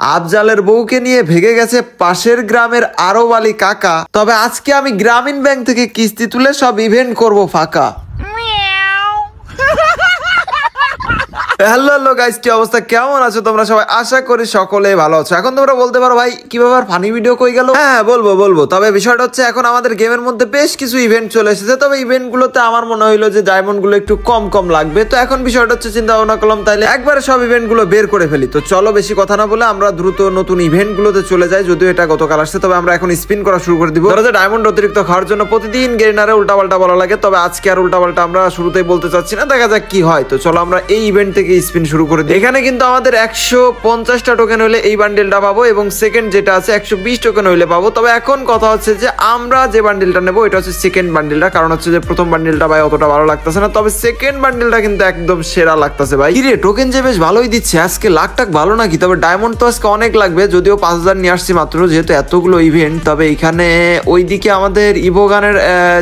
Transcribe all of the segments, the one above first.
আফজালের বউকে নিয়ে ভেগে গেছে পাশের গ্রামের আরব আলী কাকা। তবে আজকে আমি গ্রামীণ ব্যাংক থেকে কিস্তি তুলে সব ইভেন্ট করব ফাঁকা। হ্যালো গাইস, কি অবস্থা, কেমন আছো তোমরা সবাই? আশা করি সকলেই ভালো আছো। এখন তোমরা বলতে পারো ভাই কি ব্যাপার, ফানি ভিডিও কই গেল? হ্যাঁ বলবো। তবে বিষয়টা হচ্ছে এখন আমাদের গেমের মধ্যে বেশ কিছু ইভেন্ট চলে এসেছে। তবে ইভেন্ট গুলোতে আমার মনে হইলো যে ডায়মন্ড গুলো একটু কম লাগবে। তো এখন বিষয়টা হচ্ছে চিন্তা ভাবনা করলাম তাইলে একবারে সব ইভেন্ট গুলো বের করে ফেলি। তো চলো বেশি কথা না বলে আমরা দ্রুত নতুন ইভেন্ট গুলোতে চলে যাই। যদিও এটা গতকাল আসছে, তবে আমরা এখন স্পিন করা শুরু করে দিব। ধরো যে ডায়মন্ড অতিরিক্ত খাওয়ার জন্য প্রতিদিন গেরিনারে উল্টাপাল্টা বলা লাগে, তবে আজকে আর উল্টাপাল্টা আমরা শুরুতেই বলতে চাচ্ছি না, দেখা যাক কি হয়। তো চলো আমরা এই ইভেন্ট থেকে স্পিন শুরু করে দিই। এখানে কিন্তু আমাদের 150টা টোকেন হইলে এই বান্ডেলটা পাবো এবং সেকেন্ড যেটা আছে 120 টোকেন হইলে পাবো। তবে এখন কথা হচ্ছে যে আমরা যে বান্ডেলটা নেবো এটা হচ্ছে সেকেন্ড বান্ডেলটা, কারণ হচ্ছে যে প্রথম বান্ডেলটা ভাই অতটা ভালো লাগতেছে না, তবে সেকেন্ড বান্ডেলটা কিন্তু একদম সেরা লাগতেছে ভাই। কিরে টোকেন যে বেশ ভালোই দিচ্ছে আজকে, লাখ টাক ভালো নাকি? তবে ডায়মন্ড তো আজকে অনেক লাগবে, যদিও 5000 নিয়ে আসছি মাত্র, যেহেতু এতগুলো ইভেন্ট। তবে এখানে ওইদিকে আমাদের ইভো গানের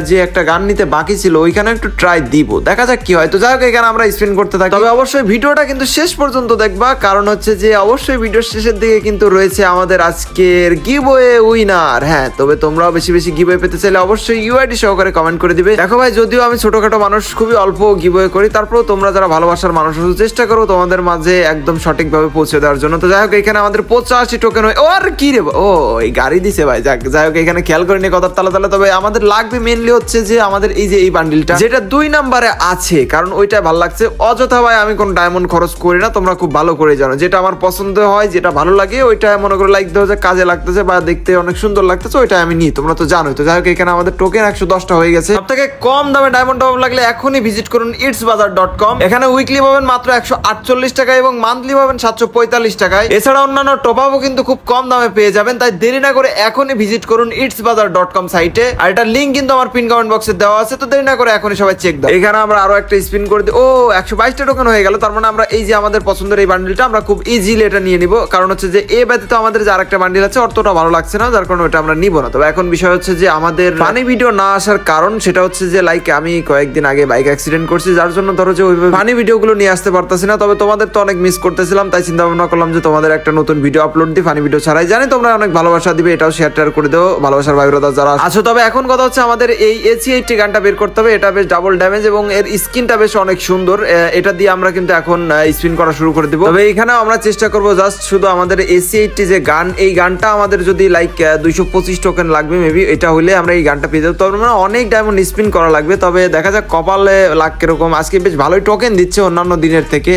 যে একটা গান নিতে বাকি ছিল ওইখানে একটু ট্রাই দিব, দেখা যাক কি হয়। তো যাই হোক এখানে আমরা স্পিন করতে থাকি। তবে অবশ্যই ভিডিওটা কিন্তু শেষ পর্যন্ত দেখবা, কারণ হচ্ছে যে অবশ্যই ভিডিওর শেষের দিকে কিন্তু রয়েছে আমাদের আজকের গিভওয়ে উইনার। হ্যাঁ, তবে তোমরাও বেশি গিভওয়ে পেতে চাইলে অবশ্যই ইউআইডি সহকারে কমেন্ট করে দিবে। দেখো ভাই, যদিও আমি ছোটখাটো মানুষ, খুবই অল্প গিভওয়ে করি, তারপরেও তোমরা যারা ভালোবাসার মানুষ আছো চেষ্টা করো তোমাদের মাঝে একদম সঠিকভাবে পৌঁছে দেওয়ার জন্য। তো যাই হোক এখানে আমাদের 85 টোকেন হয়। ও আর কি রে, ও এই গাড়ি দিছে ভাই। যাই হোক এখানে খেয়াল করে নিয়ে কথা তালা। তবে আমাদের লাগবে মেনলি হচ্ছে যে আমাদের এই যে এই বান্ডিলটা যেটা 2 নম্বরে আছে, কারণ ওইটা ভালো লাগছে। অযথা ভাই আমি কোন ডায়মন্ড খরচ করি না, তোমরা খুব ভালো করে জানো। যেটা আমার পছন্দ হয়, যেটা ভালো লাগে, ওইটা মনে করে লাইক দেওয়া যায়, কাজে লাগতেছে বা দেখতে অনেক সুন্দর লাগতেছে, ওইটা আমি নিই, তোমরা তো জানোই। তো যাই হোক এখানে আমাদের টোকেন 110টা হয়ে গেছে। সবথেকে কম দামে ডায়মন্ড টপ লাগলে এখনই ভিজিট করুন itsbazaar.com। এখানে উইকলি পাবেন মাত্র 148 টাকায় এবং মান্থলি পাবেন 745 টাকায়। এছাড়া অন্যান্য টপ আপও কিন্তু খুব কম দামে পেয়ে যাবেন, তাই দেরি না করে এখনই ভিজিট করুন itsbazaar.com সাইটে। আর এটার লিংক কিন্তু আমার পিন কমেন্ট বক্সে দেওয়া আছে, তো দেরি না করে এখনই সবাই চেক দাও। এখানে আমরা আরো একটা স্পিন করে দিই। ও 122টা টোকেন হয়ে গেল। তার মানে আমরা এই যে আমাদের পছন্দের এই বান্ডেলটা আমরা খুব ইজিলি এটা নিয়ে নিব, কারণ হচ্ছে যে এ ব্যতীত আমাদের যে আরেকটা বান্ডেল আছে অতটা ভালো লাগছে না, যার কারণে ওটা আমরা নিব না। তবে এখন বিষয় হচ্ছে যে আমাদের ফানি ভিডিও না আসার কারণ সেটা হচ্ছে যে লাইক আমি কয়েকদিন আগে বাইক অ্যাক্সিডেন্ট করছি, যার জন্য ধরো যে ওইভাবে ফানি ভিডিওগুলো নিয়ে আসতে পারতাছি না। তবে তোমাদের তো অনেক মিস করতেছিলাম, তাই চিন্তা ভাবনা করলাম যে তোমাদের একটা নতুন ভিডিও আপলোড দিই, ফানি ভিডিও ছাড়াই। জানি তোমরা অনেক ভালোবাসা দিবে, এটাও শেয়ার করে দেও ভালোবাসার ভাই ব্রাদার যারা আছো। তবে এখন কথা হচ্ছে আমাদের এই AC80 গানটা বের করতে হবে। এটা বেশ ডাবল ড্যামেজ এবং এর স্কিনটা বেশ অনেক সুন্দর। এটা দিয়ে আমরা কিন্তু এখন স্পিন করা শুরু করে দিব। তবে এখানে আমরা চেষ্টা করবো জাস্ট শুধু আমাদের AC80 যে গান, এই গানটা আমাদের যদি লাইক 225 টোকেন লাগবে মেবি, এটা হলে আমরা এই গানটা পেয়ে যাবো। তবে মানে অনেক ডায়মন্ড স্পিন করা লাগবে, তবে দেখা যাক কপালে লাগ কিরকম। আজকে বেশ ভালোই টোকেন দিচ্ছে অন্যান্য দিনের থেকে,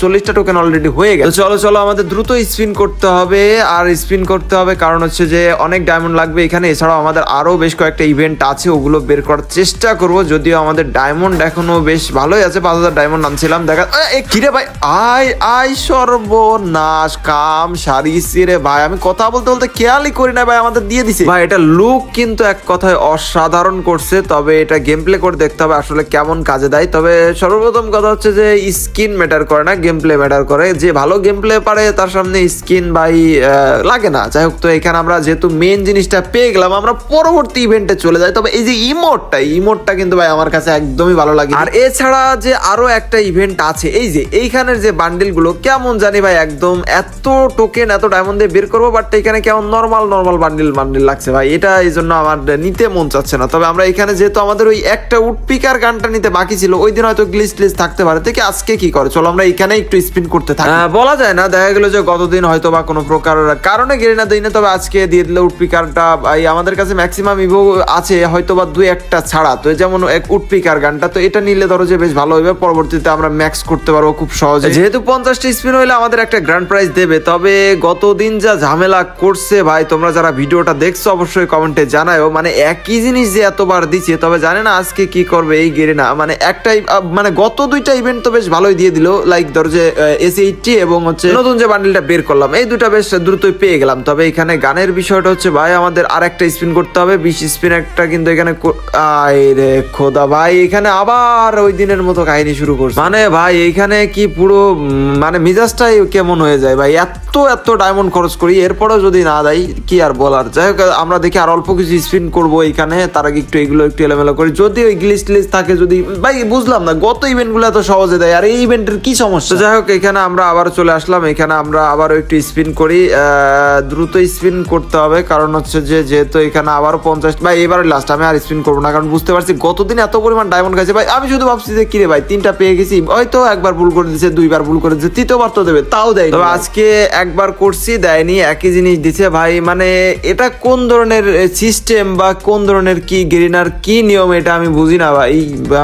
40টা টোকেন অলরেডি হয়ে গেছে। চলো আমাদের দ্রুত স্পিন করতে হবে, আর স্পিন করতে হবে কারণ হচ্ছে যে অনেক ডায়মন্ড লাগবে এখানে। এছাড়াও আমাদের আরো বেশ কয়েকটা ইভেন্ট আছে, ওগুলো বের করার চেষ্টা করবো। যদিও আমাদের ডায়মন্ড এখনো বেশ ভালোই আছে, 5000 ডায়মন্ড আনছিলাম। দেখা কিরে ভাই, আয় সর্বনাশ, কাম সারিছি রে ভাই। আমি কথা বলতে খেয়ালই করি না ভাই, আমাদের দিয়ে দিছে ভাই। এটা লুক কিন্তু এক কথায় অসাধারণ করছে, তবে এটা গেম প্লে করে দেখতে হবে আসলে কেমন কাজে দেয়। তবে সর্বপ্রথম কথা হচ্ছে যে স্কিন ম্যাটার করে না, গেম প্লে ম্যাটার করে। যে ভালো গেম প্লে পারে তার সামনে স্কিন ভাই লাগে না। যাই হোক, তো এখানে আমরা যেহেতু মেন জিনিসটা পেয়ে গেলাম, আমরা পরবর্তী ইভেন্টে চলে যাই। তবে এই যে ইমোটটা কিন্তু ভাই আমার কাছে একদমই ভালো লাগে। আর এছাড়া যে আরো একটা ইভেন্ট আছে, এই যে এইখানের যে বান্ডিল গুলো কেমন জানি ভাই, একদম এত টোকেন এত ডায়মন্ড দিয়ে বের করবো, বাট এখানে কেমন নর্মাল বান্ডিল লাগছে ভাই। এটা এই জন্য আমার নিতে মন চাচ্ছে না। তবে আমরা এখানে যেহেতু আমাদের ওই একটা উডপিকার গানটা নিতে বাকি ছিল, ওই দিন হয়তো গ্লিচ থাকতে পারে, থেকে আজকে কি করে চলো আমরা এখানে একটু স্পিন করতে থাকি। বলা যায় না, দেখা গেল যে গতদিন হয়তো বা কোনো প্রকার কারণে গেরিনা দিই না, তবে আজকে দিয়ে দিলে উডপিকারটা ভাই। আমাদের কাছে ম্যাক্সিমাম ইভো আছে হয়তো বা 2-1টা ছাড়া, তো যেমন এক উডপিকার গানটা, তো এটা নিলে ধরো যে বেশ ভালো হবে, পরবর্তীতে আমরা ম্যাক্স করতে পারবো খুব সহজে। যেহেতু 50টা স্পিন হইলে আমাদের একটা গ্র্যান্ড প্রাইজ দেবে। তবে গতদিন যা ঝামেলা করছে ভাই, তোমরা যারা ভিডিওটা দেখছো অবশ্যই কমেন্টে জানাও, মানে একই জিনিস যে এতবার দিচ্ছে। তবে জানে না আজকে কি করবে এই গেরিনা, মানে একটাই মানে গত 2টা ইভেন্ট তো বেশ ভালোই দিয়ে দিল, লাইক ধরো যে AC80 এবং হচ্ছে নতুন যে বান্ডেলটা বের করলাম, এই দুটা বেশ দ্রুতই পেয়ে গেলাম। তবে এখানে গানের বিষয়টা হচ্ছে ভাই আমাদের আরেকটা স্পিন করতে হবে, 20 স্পিন একটা কিন্তু এখানে। আয় রে খোদা ভাই, এখানে আবার ওই দিনের মতো কাহিনী শুরু করছে। মানে ভাই এইখানে এখানে কি পুরো মানে মিজাজটাই কেমন হয়ে যায় ভাই, এত এত ডায়মন্ড খরচ করি এরপরও যদি না দেয় কি আর বলার। যাই হোক আমরা দেখি আর অল্প কিছু স্পিন করবো এইখানে, তার আগে একটু এগুলো একটু এলোমেলো করি, যদি ওই গ্লিচ টিলিচ থাকে যদি ভাই বুঝলাম না গত ইভেন্ট গুলো এত সহজে দেয় আর এই ইভেন্টের কি সমস্যা। যাই হোক এখানে আমরা আবার চলে আসলাম, এখানে আমরা আবারও একটু স্পিন করি, দ্রুত স্পিন করতে হবে কারণ হচ্ছে যে যেহেতু এখানে আবারও 50 ভাই এবার লাস্ট আমি আর স্পিন করবো না কারণ বুঝতে পারছি গতদিন এত পরিমাণ ডায়মন্ড খাইছে ভাই। আমি শুধু ভাবছি যে কিরে ভাই 3টা পেয়ে গেছি, হয়তো একবার ভুল করে দিচ্ছে, 2বার ভুল করে দিচ্ছে, 3য়বার তো দেবে, তাও দেয়। তবে আজকে একবার করছি দেয়নি, একই জিনিস দিছে ভাই। মানে এটা কোন ধরনের সিস্টেম বা কোন ধরনের কি গেরিনার কি নিয়ম এটা আমি বুঝি না ভাই।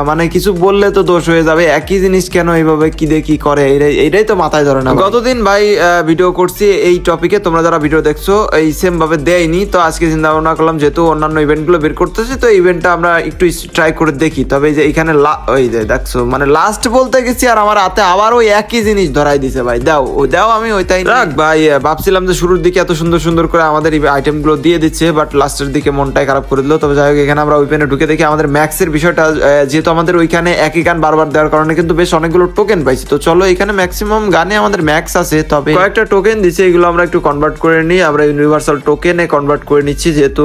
মানে কিছু বললে তো দোষ হয়ে যাবে, একই জিনিস কেন এইভাবে কি দিয়ে কি করে এইটাই তো মাথায় ধরে না। গতদিন ভাই ভিডিও করছি এই টপিকে, তোমরা যারা ভিডিও দেখছো এই সেম ভাবে দেয়নি, তো আজকে চিন্তা ভাবনা করলাম যেহেতু অন্যান্য ইভেন্ট গুলো বের করতেছি তো ইভেন্টটা আমরা একটু ট্রাই করে দেখি। তবে এই যে এখানে ওই যে দেখছো মানে লাস্ট বলতে গেছি আর আমার হাতে আবার ওই একই জিনিস ধরাই দিছে ভাই। দাও আমি ওইটাই রাখ ভাই। ভাবছিলাম যে শুরুর দিকে এত সুন্দর সুন্দর করে আমাদের আইটেম গুলো দিয়ে দিচ্ছে, বাট লাস্টের দিকে মনটাই খারাপ করে দিল। তবে যাই হোক এখানে আমরা ওইখানে ঢুকে দেখি আমাদের ম্যাক্সের বিষয়টা, যেহেতু আমাদের ওইখানে একই গান বারবার দেওয়ার কারণে কিন্তু বেশ অনেকগুলো টোকেন পাইছি। তো চলো এখানে ম্যাক্সিমাম গানে আমাদের ম্যাক্স আছে, তবে কয়েকটা টোকেন দিচ্ছে, এগুলো আমরা একটু কনভার্ট করে নিই। আমরা ইউনিভার্সাল টোকেনে কনভার্ট করে নিচ্ছি যেহেতু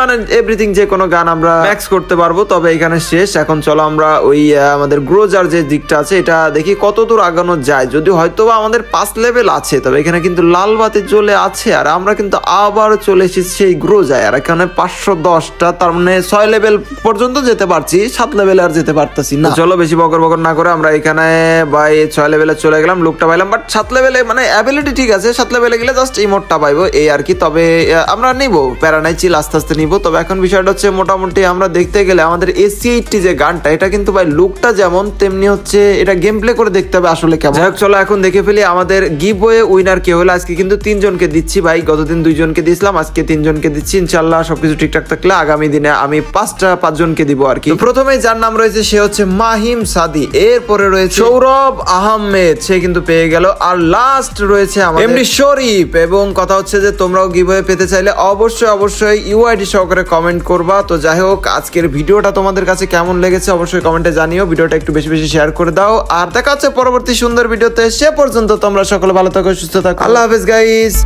মানে এভরিথিং যে কোনো গান আমরা ম্যাক্স করতে পারবো। তবে এখানে শেষ, এখন চলো আমরা ওই আমাদের গ্রোজার যে দিকটা আছে এটা দেখি কত দূর আগানো যায়। যদি হয়তো বা আমাদের 5 লেভেল আছে, তবে এখানে কিন্তু লাল বাতি জ্বলে আছে আর আমরা কিন্তু আবার চলে এসেছি সেই গ্রোজায়। আর এখানে 510টা, তার মানে 6 লেভেল পর্যন্ত যেতে পারছি, 7 লেভেলে আর যেতে পারতেছি না। চলো বেশি বকর বকর না করে আমরা এখানে বাই 6 লেভেলে চলে গেলাম, লুকটা পাইলাম, বাট 7 লেভেলে মানে অ্যাবিলিটি ঠিক আছে, 7 লেভেলে গেলে জাস্ট ইমোটটা পাইবো এই আর কি। তবে আমরা নিবো, প্যারা নাই, চিল আস্তে আস্তে নিবো। তবে এখন বিষয়টা হচ্ছে মোটামুটি আমরা দেখতে গেলে আমাদের AC80 যে গানটা এটা কিন্তু ভাই লুকটা যেমন তেমনি হচ্ছে এটা গেম প্লে করে দেখতে হবে আসলে কেমন। যাই হোক চলো এখন দেখে ফেলি আমাদের গিভওয়ে উইনার কে হলো। আজকে কিন্তু 3 জনকে দিচ্ছি ভাই, গতদিন 2 জনকে দিয়েছিলাম, আজকে 3 জনকে দিচ্ছি। ইনশাল্লাহ সবকিছু ঠিকঠাক থাকলে আগামী দিনে আমি 5 জনকে দিব আর কি। প্রথমে যার নাম রয়েছে সে হচ্ছে মাহিম সাদি, এরপরে রয়েছে সৌরভ আহমেদ, সে কিন্তু পেয়ে গেল, আর লাস্ট রয়েছে আমাদের এমডি শরীফ। এবং কথা হচ্ছে যে তোমরাও গিভওয়ে পেতে চাইলে অবশ্যই ইউআইডি সহকারে কমেন্ট করবা। তো যাই হোক আজকের ভিডিওটা তোমাদের কাছে কেমন লেগেছে অবশ্যই কমেন্টে জানিও, ভিডিওটা একটু বেশি বেশি শেয়ার করে দাও, আর দেখা হচ্ছে পরবর্তী সুন্দর ভিডিওতে। সে পর্যন্ত তোমরা সকলে ভালো থাকো, সুস্থ থাকো, আল্লাহ হাফেজ গাইস।